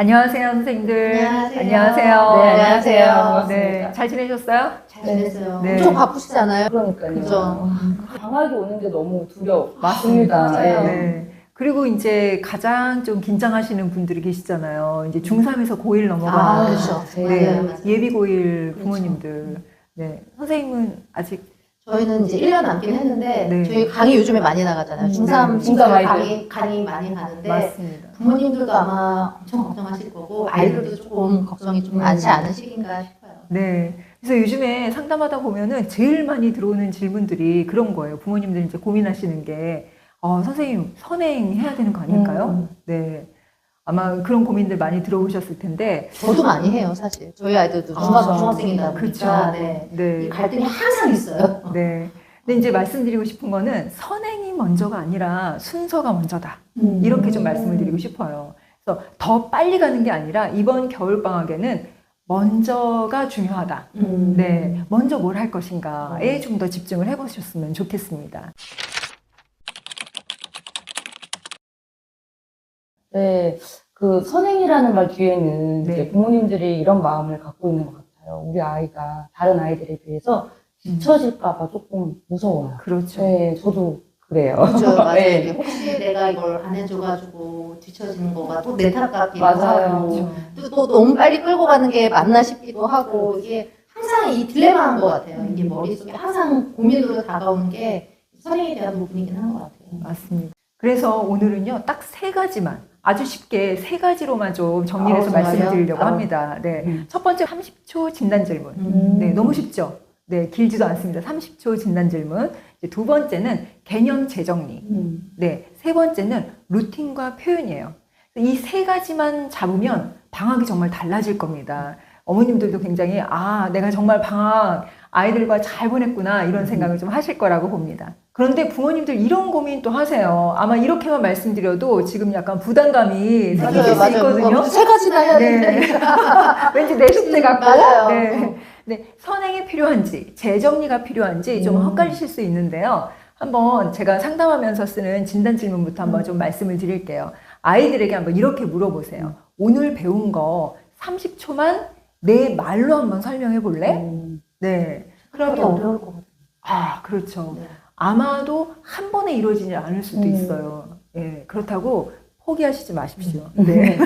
안녕하세요, 선생님들. 안녕하세요. 안녕하세요. 네, 안녕하세요. 네, 잘 지내셨어요? 잘 지냈어요. 네. 엄청 바쁘시잖아요. 그러니까요. 그죠? 방학이 오는 게 너무 두려워. 맞습니다. 맞아요. 네. 그리고 이제 가장 좀 긴장하시는 분들이 계시잖아요. 이제 중3에서 고1 넘어가는 그렇죠. 네, 맞아요. 예비 고1 그렇죠. 부모님들. 네. 선생님은 아직 저희는 이제 1년 남긴 했는데, 네. 저희 강의 요즘에 많이 나가잖아요. 중3 네. 친구들 아이들. 강의 많이 가는데, 맞습니다. 부모님들도 아마 엄청 걱정하실 거고, 아이들도 조금 걱정이 좀 많지 않은 시기인가 싶어요. 네. 그래서 요즘에 상담하다 보면은 제일 많이 들어오는 질문들이 그런 거예요. 부모님들 이제 고민하시는 게, 선생님, 선행해야 되는 거 아닐까요? 네. 아마 그런 고민들 많이 들어오셨을 텐데. 저도 많이 해요, 사실. 저희 아이들도 중학생이다 그쵸. 보니까, 네. 이 네. 갈등이 항상 있어요. 네. 근데 이제 말씀드리고 싶은 거는 선행이 먼저가 아니라 순서가 먼저다. 이렇게 좀 말씀을 드리고 싶어요. 그래서 더 빨리 가는 게 아니라 이번 겨울방학에는 먼저가 중요하다. 네. 먼저 뭘 할 것인가에 좀 더 집중을 해보셨으면 좋겠습니다. 네, 그 선행이라는 말 뒤에는 네. 이제 부모님들이 이런 마음을 갖고 있는 것 같아요. 우리 아이가 다른 아이들에 비해서 뒤처질까봐 조금 무서워요. 그렇죠. 네, 저도 그래요. 그렇죠. 맞아요. 네. 이게 혹시 내가 이걸 안 해줘가지고 뒤처지는 거가 또 내 탓같기도 맞아요. 하고, 또 너무 빨리 끌고 가는 게 맞나 싶기도 하고, 이게 항상 이 딜레마인 것 같아요. 이게 머릿속에 항상 고민으로 다가오는 게 선행에 대한 부분이긴 한 것 같아요. 맞습니다. 그래서 오늘은요, 딱 세 가지만, 아주 쉽게 세 가지로만 좀 정리해서 정말요? 말씀을 드리려고 합니다. 네. 첫 번째 30초 진단 질문. 네, 너무 쉽죠? 네, 길지도 않습니다. 30초 진단 질문. 이제 두 번째는 개념 재정리. 네, 세 번째는 루틴과 표현이에요. 이 세 가지만 잡으면 방학이 정말 달라질 겁니다. 어머님들도 굉장히, 내가 정말 방학 아이들과 잘 보냈구나, 이런 생각을 좀 하실 거라고 봅니다. 그런데 부모님들 이런 고민 또 하세요. 아마 이렇게만 말씀드려도 지금 약간 부담감이 생기실 수 있거든요. 세 가지나 해야 되는데. 네. 왠지 내 숙제 같고. 맞아요. 네. 네. 선행이 필요한지, 재정리가 필요한지 좀 헷갈리실 수 있는데요. 한번 제가 상담하면서 쓰는 진단 질문부터 한번 좀 말씀을 드릴게요. 아이들에게 한번 이렇게 물어보세요. 오늘 배운 거 30초만 내 말로 한번 설명해 볼래? 네. 그러기 그러면, 어려울 것 같아요. 그렇죠. 네. 아마도 한 번에 이루어지지 않을 수도 있어요. 예, 그렇다고 포기하시지 마십시오. 네.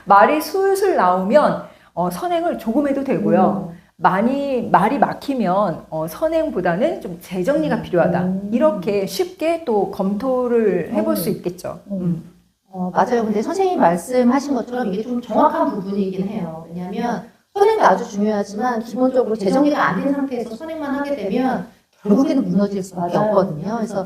말이 술술 나오면 선행을 조금 해도 되고요. 말이 막히면 선행보다는 좀 재정리가 필요하다. 이렇게 쉽게 또 검토를 해볼 수 있겠죠. 맞아요. 근데 선생님이 말씀하신 것처럼 이게 좀 정확한 부분이긴 해요. 왜냐하면 선행도 아주 중요하지만 기본적으로 재정리가 안 된 상태에서 선행만 하게 되면 결국에는 무너질 수밖에 없거든요. 그래서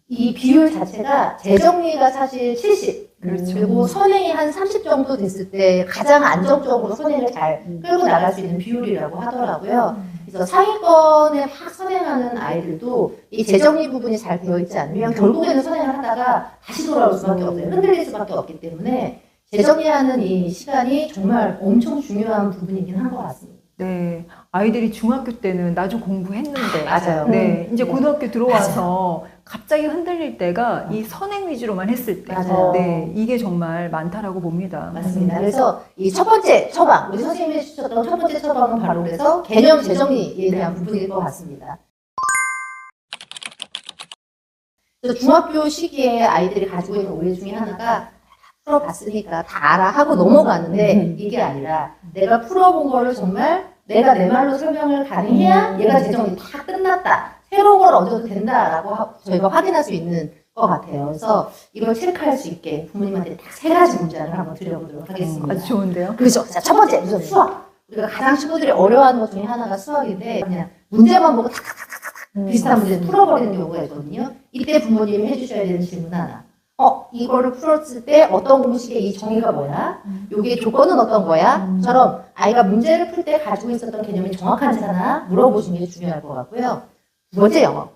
이 비율 자체가 재정리가 사실 70, 그렇죠. 그리고 선행이 한 30 정도 됐을 때 가장 안정적으로 선행을 잘 끌고 나갈 수 있는 비율이라고 하더라고요. 그래서 상위권에 막 선행하는 아이들도 이 재정리 부분이 잘 되어 있지 않으면 결국에는 선행을 하다가 다시 돌아올 수밖에 없어요. 흔들릴 수밖에 없기 때문에 재정리하는 이 시간이 정말 엄청 중요한 부분이긴 한 것 같습니다. 네. 아이들이 중학교 때는 나 좀 공부했는데. 맞아요. 네. 이제 네. 고등학교 들어와서 갑자기 흔들릴 때가 이 선행 위주로만 했을 때. 맞아요. 네. 이게 정말 많다라고 봅니다. 맞습니다. 그래서 이 첫 번째 처방, 우리 선생님이 해주셨던 첫 번째 처방은 바로 그래서 개념 재정리에 대한 부분일 것 같습니다. 그래서 중학교 시기에 아이들이 가지고 있는 오해 중에 하나가 풀어봤으니까 다 알아 하고 넘어가는데 이게 아니라 내가 풀어본 거를 정말 내가 내 말로 설명을 가능해야 얘가 재정리 다 끝났다. 새로운 걸 얻어도 된다라고 저희가 확인할 수 있는 것 같아요. 그래서 이걸 체크할 수 있게 부모님한테 딱 세 가지 문제를 한번 드려보도록 하겠습니다. 아주 좋은데요? 그렇죠. 자, 첫 번째, 우선 수학. 우리가 가장 친구들이 어려워하는 것 중에 하나가 수학인데 그냥 문제만 보고 탁탁탁탁 비슷한 문제를 풀어버리는 경우가 있거든요. 이때 부모님이 해주셔야 되는 질문 하나. 이거를 풀었을 때 어떤 공식의 이 정의가 뭐야? 여기에 조건은 어떤 거야? 처럼 아이가 문제를 풀 때 가지고 있었던 개념이 정확한지 하나 물어보시는 게 중요할 것 같고요. 두 번째 영어.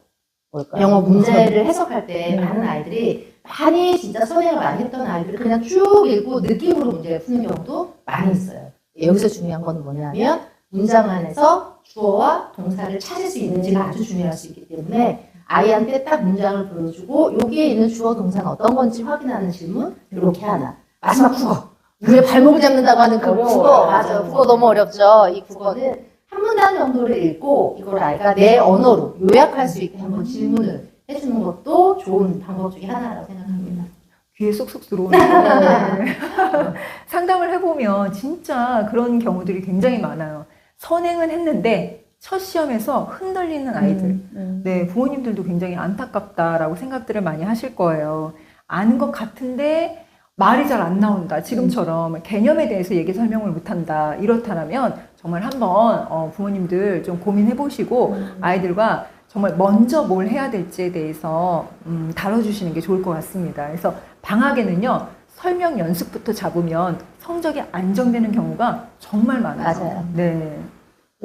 뭘까요? 영어 문제를 해석할 때 많은 아이들이 많이 진짜 선행을 많이 했던 아이들이 그냥 쭉 읽고 느낌으로 문제를 푸는 경우도 많이 있어요. 여기서 중요한 건 뭐냐면 문장 안에서 주어와 동사를 찾을 수 있는지가 아주 중요할 수 있기 때문에 아이한테 딱 문장을 보여주고 여기에 있는 주어 동사는 어떤 건지 확인하는 질문 이렇게 하나. 마지막 국어. 우리의 발목을 잡는다고 하는 그 어려워요. 국어. 맞아요. 국어 너무 어렵죠. 이 국어는 한 문단 정도를 읽고 이걸 아이가 내 언어로 요약할 수 있게 한번 질문을 해주는 것도 좋은 방법 중에 하나라고 생각합니다. 귀에 쏙쏙 들어오는데 상담을 해보면 진짜 그런 경우들이 굉장히 많아요. 선행은 했는데 첫 시험에서 흔들리는 아이들. 네, 부모님들도 굉장히 안타깝다라고 생각들을 많이 하실 거예요. 아는 것 같은데 말이 잘 안 나온다. 지금처럼 개념에 대해서 얘기 설명을 못한다. 이렇다면 정말 한번 부모님들 좀 고민해 보시고 아이들과 정말 먼저 뭘 해야 될지에 대해서 다뤄주시는 게 좋을 것 같습니다. 그래서 방학에는요, 설명 연습부터 잡으면 성적이 안정되는 경우가 정말 많아요. 맞아요. 네.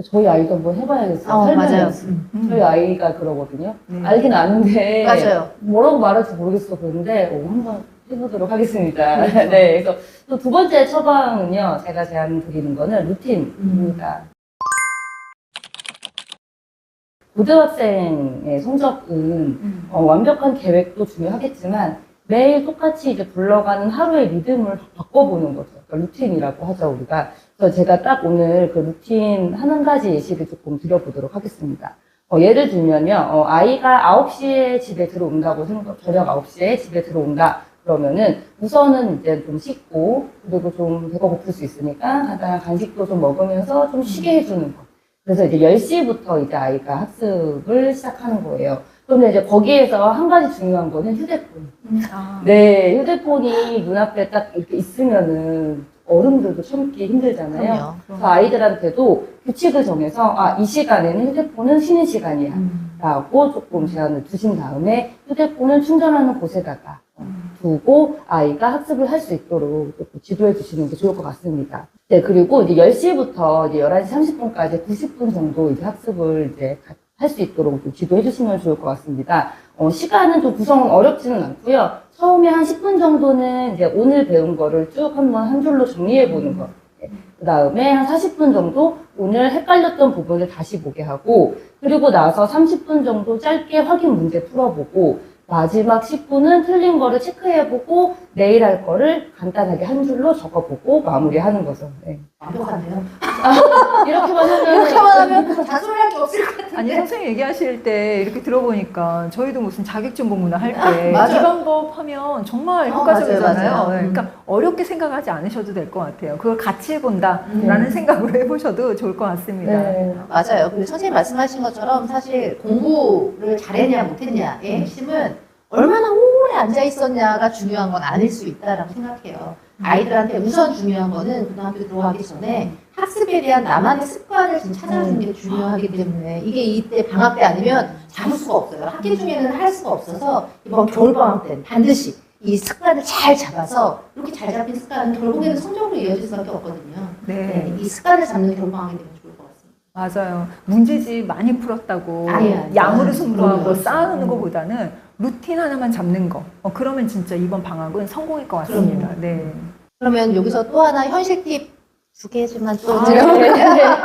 저희 아이도 한번 해봐야겠어요. 설명 맞아요. 연습. 저희 아이가 그러거든요. 네. 알긴 아는데 맞아요. 뭐라고 말할지 모르겠어. 그런데 한번 해보도록 하겠습니다. 네, 그래서 또 두 번째 처방은요, 제가 제안 드리는 거는 루틴입니다. 고등학생의 성적은 완벽한 계획도 중요하겠지만 매일 똑같이 이제 굴러가는 하루의 리듬을 바꿔보는 거죠. 그러니까 루틴이라고 하죠, 우리가. 그래서 제가 딱 오늘 그 루틴 한 가지 예시를 조금 드려보도록 하겠습니다. 예를 들면요, 아이가 9시에 집에 들어온다고 저녁 9시에 집에 들어온다. 그러면은 우선은 이제 좀 씻고, 그리고 좀 배가 고플 수 있으니까 간단한 간식도 좀 먹으면서 좀 쉬게 해주는 거. 그래서 이제 10시부터 이제 아이가 학습을 시작하는 거예요. 그런데 이제 거기에서 한 가지 중요한 거는 휴대폰. 네, 휴대폰이 눈앞에 딱 이렇게 있으면은 어른들도 참기 힘들잖아요. 그럼요. 그래서 아이들한테도 규칙을 정해서, 이 시간에는 휴대폰은 쉬는 시간이야. 라고 조금 제안을 두신 다음에 휴대폰은 충전하는 곳에다가 두고 아이가 학습을 할 수 있도록 지도해 주시는 게 좋을 것 같습니다. 네, 그리고 이제 10시부터 이제 11시 30분까지 90분 정도 이제 학습을 이제 할 수 있도록 좀 지도해 주시면 좋을 것 같습니다. 시간은 좀 구성은 어렵지는 않고요. 처음에 한 10분 정도는 이제 오늘 배운 거를 쭉 한번 한 줄로 정리해 보는 거. 그 다음에 한 40분 정도 오늘 헷갈렸던 부분을 다시 보게 하고, 그리고 나서 30분 정도 짧게 확인 문제 풀어보고, 마지막 10분은 틀린 거를 체크해보고 내일 할 거를 간단하게 한 줄로 적어보고 마무리하는 거죠. 네. 완벽한데요? 이렇게만 이렇게만 하면 잔소리할 게 없을 것 같은데. 아니, 선생님 얘기하실 때 이렇게 들어보니까 저희도 무슨 자격증 공부나 할 때 맞아요. 이 방법 하면 정말 맞아요, 효과적이잖아요. 맞아요. 네, 그러니까 어렵게 생각하지 않으셔도 될 것 같아요. 그걸 같이 해본다라는 생각으로 해보셔도 좋을 것 같습니다. 네. 맞아요. 그리고 선생님 말씀하신 것처럼 사실 공부를 잘했냐 못했냐의 핵심은 얼마나 오래 앉아 있었냐가 중요한 건 아닐 수 있다라고 생각해요. 아이들한테 우선 중요한 거는 고등학교 들어가기 전에 학습에 대한 나만의 습관을 좀 찾아주는 게 중요하기 때문에 이게 이때 방학 때 아니면 잡을 수가 없어요. 학기 중에는 할 수가 없어서 이번 겨울방학 때는 반드시 이 습관을 잘 잡아서 이렇게 잘 잡힌 습관은 결국에는 성적으로 이어질 수밖에 없거든요. 네. 이 습관을 잡는 겨울방학이 되면 좋을 것 같습니다. 맞아요. 문제집 많이 풀었다고 아니에요. 양으로 승부하고 그럼요. 쌓아놓는 것보다는 루틴 하나만 잡는 거. 그러면 진짜 이번 방학은 성공일 것 같습니다. 네. 그러면 여기서 또 하나 현실 팁 두 개만 또 아, 드려볼게요.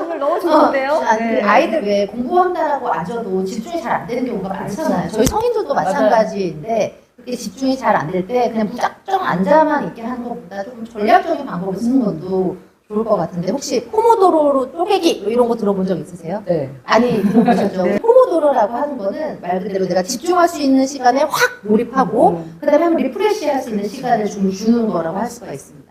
오늘 너무 좋은데요? 네. 아이들 왜 공부한다라고 앉아도 집중이 잘 안 되는 경우가 많잖아요. 저희 성인들도 마찬가지인데 그렇게 집중이 잘 안 될 때 그냥 무작정 앉아만 있게 하는 것보다 조금 전략적인 방법을 쓰는 것도 좋을 것 같은데 혹시 포모도로로 쪼개기 이런 거 들어본 적 있으세요? 네. 아니 들어보셨죠? 포모도로라고 하는 거는 말 그대로 내가 집중할 수 있는 시간에 확 몰입하고 그다음에 한번 리프레시할 수 있는 시간을 좀 주는 거라고 할 수가 있습니다.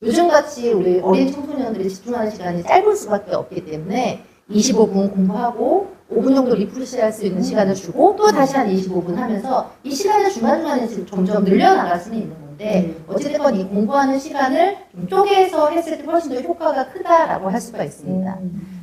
요즘같이 우리 어린 청소년들이 집중하는 시간이 짧을 수밖에 없기 때문에 25분 공부하고 5분 정도 리프레시할 수 있는 시간을 주고 또 다시 한 25분 하면서 이 시간을 중간중간에 지금 점점 늘려나갈 수는 있는 건데 어찌됐건 이 공부하는 시간을 좀 쪼개서 했을 때 훨씬 더 효과가 크다라고 할 수가 있습니다.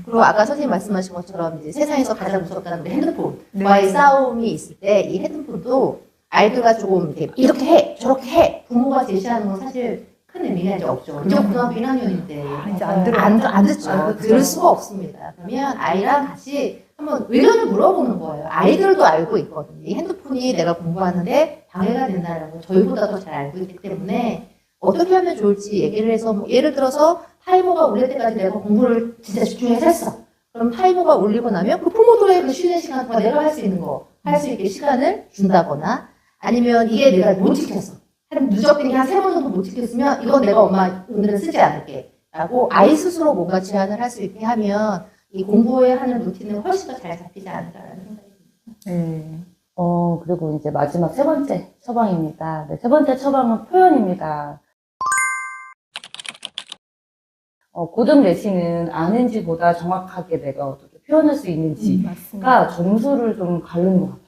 그리고 아까 선생님 말씀하신 것처럼 이제 세상에서 가장 무섭다는 우리 핸드폰과의 싸움이 있을 때 이 핸드폰도 아이들과 조금 이렇게 해 저렇게 해 부모가 제시하는 건 사실 큰 의미가 이제 없죠. 이제 고등학교 1학년인데 이제 안 들어요. 안 듣죠. 들을 수가 없습니다. 그러면 아이랑 같이 한번 의견을 물어보는 거예요. 아이들도 알고 있거든요. 이 핸드폰이 내가 공부하는데 방해가 된다라고 저희보다 더 잘 알고 있기 때문에 어떻게 하면 좋을지 얘기를 해서 뭐 예를 들어서 타이머가 울릴 때까지 내가 공부를 진짜 집중해서 했어. 그럼 타이머가 울리고 나면 그 포모도로의 그 쉬는 시간 동안 내가 할 수 있는 거 할 수 있게 시간을 준다거나 아니면 이게 내가 못 지켰어. 한 누적된 게 한 3번 정도 못 지켰으면 이건 내가 엄마 오늘은 쓰지 않을게 라고 아이 스스로 뭔가 제안을 할 수 있게 하면 이 공부에 하는 루틴은 훨씬 더 잘 잡히지 않을까라는 생각이 듭니다. 네. 그리고 이제 마지막 세 번째 처방입니다. 네, 세 번째 처방은 표현입니다. 고등 내신은 아는지보다 정확하게 내가 어떻게 표현할 수 있는지가 맞습니다. 점수를 좀 가르는 것 같아요.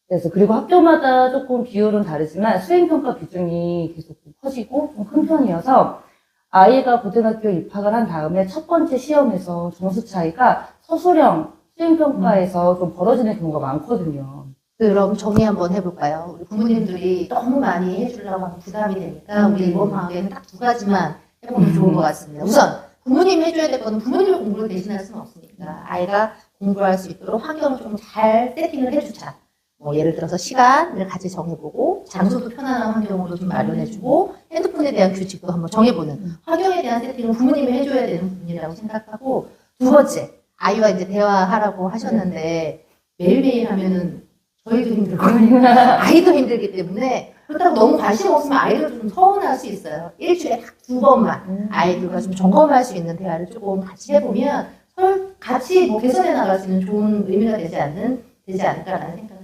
그래서 그리고 학교마다 조금 비율은 다르지만 수행평가 비중이 계속 커지고 좀 큰 편이어서 아이가 고등학교 입학을 한 다음에 첫 번째 시험에서 점수 차이가 서술형 수행평가에서 좀 벌어지는 경우가 많거든요. 그럼 정리 한번 해볼까요? 우리 부모님들이 너무 많이 해주려고 하면 부담이 되니까 우리 이번 방학에는 딱 2가지만 해보면 좋을 것 같습니다. 우선 부모님이 해줘야 될 거는 부모님의 공부를 대신할 수는 없으니까 아이가 공부할 수 있도록 환경을 좀 잘 세팅을 해주자. 뭐 예를 들어서 시간을 같이 정해보고 장소도 편안한 환경으로 좀 마련해주고 핸드폰에 대한 규칙도 한번 정해보는 환경에 대한 세팅은 부모님이 해줘야 되는 부분이라고 생각하고, 두 번째 아이와 이제 대화하라고 하셨는데 매일매일 하면은 저희도 힘들거든요. 아이도 힘들기 때문에 그렇다고 너무 관심 없으면 아이들도 좀 서운할 수 있어요. 일주일에 딱 2번만 아이들과 좀 점검할 수 있는 대화를 조금 같이 해보면 서로 같이 뭐 개선해 나갈 수 있는 좋은 의미가 되지 않을까라는 생각을 합니다.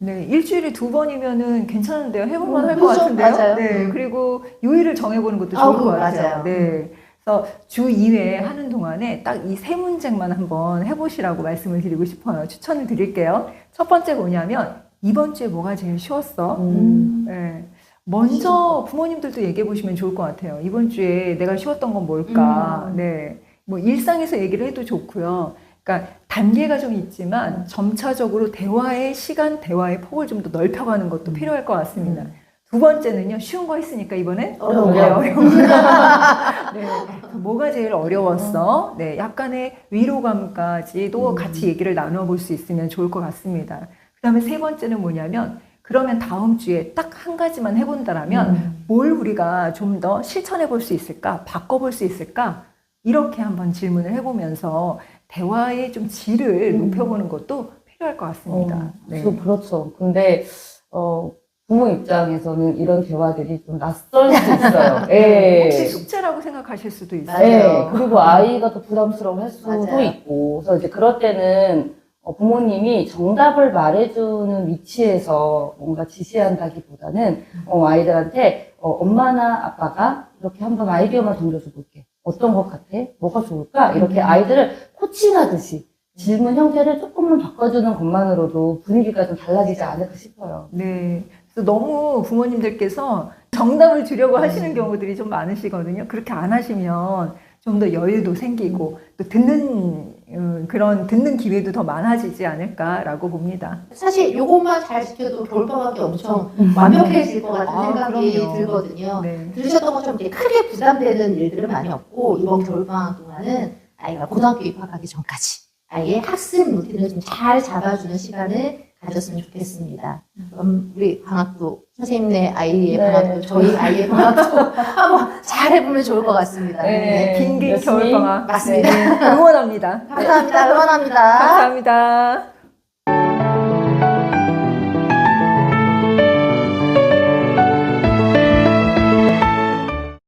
네, 일주일에 2번이면은 괜찮은데요. 해볼만 할 것 그렇죠. 같은데요. 맞아요. 네, 그리고 요일을 정해보는 것도 좋을 것 같아요. 맞아요. 네. 그래서 주 2회 하는 동안에 딱 이 세 문제만 한번 해보시라고 말씀을 드리고 싶어요. 추천을 드릴게요. 첫 번째가 뭐냐면, 이번 주에 뭐가 제일 쉬웠어? 네. 먼저 부모님들도 얘기해 보시면 좋을 것 같아요. 이번 주에 내가 쉬웠던 건 뭘까? 네. 뭐 일상에서 얘기를 해도 좋고요. 그러니까 단계가 좀 있지만 점차적으로 대화의 시간, 대화의 폭을 좀 더 넓혀가는 것도 필요할 것 같습니다. 두 번째는요, 쉬운 거 했으니까 이번엔 어려운 네, 거. 어려운 거. 네, 뭐가 제일 어려웠어? 네, 약간의 위로감까지도 같이 얘기를 나눠볼 수 있으면 좋을 것 같습니다. 그 다음에 세 번째는 뭐냐면, 그러면 다음 주에 딱 한 가지만 해본다라면 뭘 우리가 좀 더 실천해 볼 수 있을까? 바꿔볼 수 있을까? 이렇게 한번 질문을 해보면서 대화의 좀 질을 높여보는 것도 필요할 것 같습니다. 네. 그렇죠. 근데 부모 입장에서는 이런 대화들이 좀 낯설 수 있어요. 예. 혹시 숙제라고 생각하실 수도 있어요. 맞아요. 네, 그리고 아이가 더 부담스러워 할 수도 맞아요. 있고. 그래서 이제 그럴 때는 부모님이 정답을 말해주는 위치에서 뭔가 지시한다기보다는 아이들한테 엄마나 아빠가 이렇게 한번 아이디어만 던져줘 볼게. 어떤 것 같아? 뭐가 좋을까? 이렇게 아이들을 코칭하듯이 질문 형태를 조금만 바꿔주는 것만으로도 분위기가 좀 달라지지 않을까 싶어요. 네. 그래서 너무 부모님들께서 정답을 주려고 하시는 경우들이 좀 많으시거든요. 그렇게 안 하시면 좀 더 여유도 생기고 또 그런 듣는 기회도 더 많아지지 않을까라고 봅니다. 사실 이것만 잘 지켜도 겨울방학이 엄청 완벽해질 것 같은 생각이 그럼요. 들거든요. 네. 들으셨던 것처럼 되게 크게 부담되는 일들은 많이 없고, 이번 겨울방학 동안은 아이가 고등학교 입학하기 전까지 아이의 학습 루틴을 좀 잘 잡아주는 시간을 가졌으면 좋겠습니다. 그럼 우리 방학도 선생님네 아이의 네. 방학도 저희 아이의 방학도 한번 잘 해보면 좋을 것 같습니다. 네. 긴 열심히. 겨울방학 맞습니다. 네, 응원합니다. 감사합니다. 응원합니다. 감사합니다.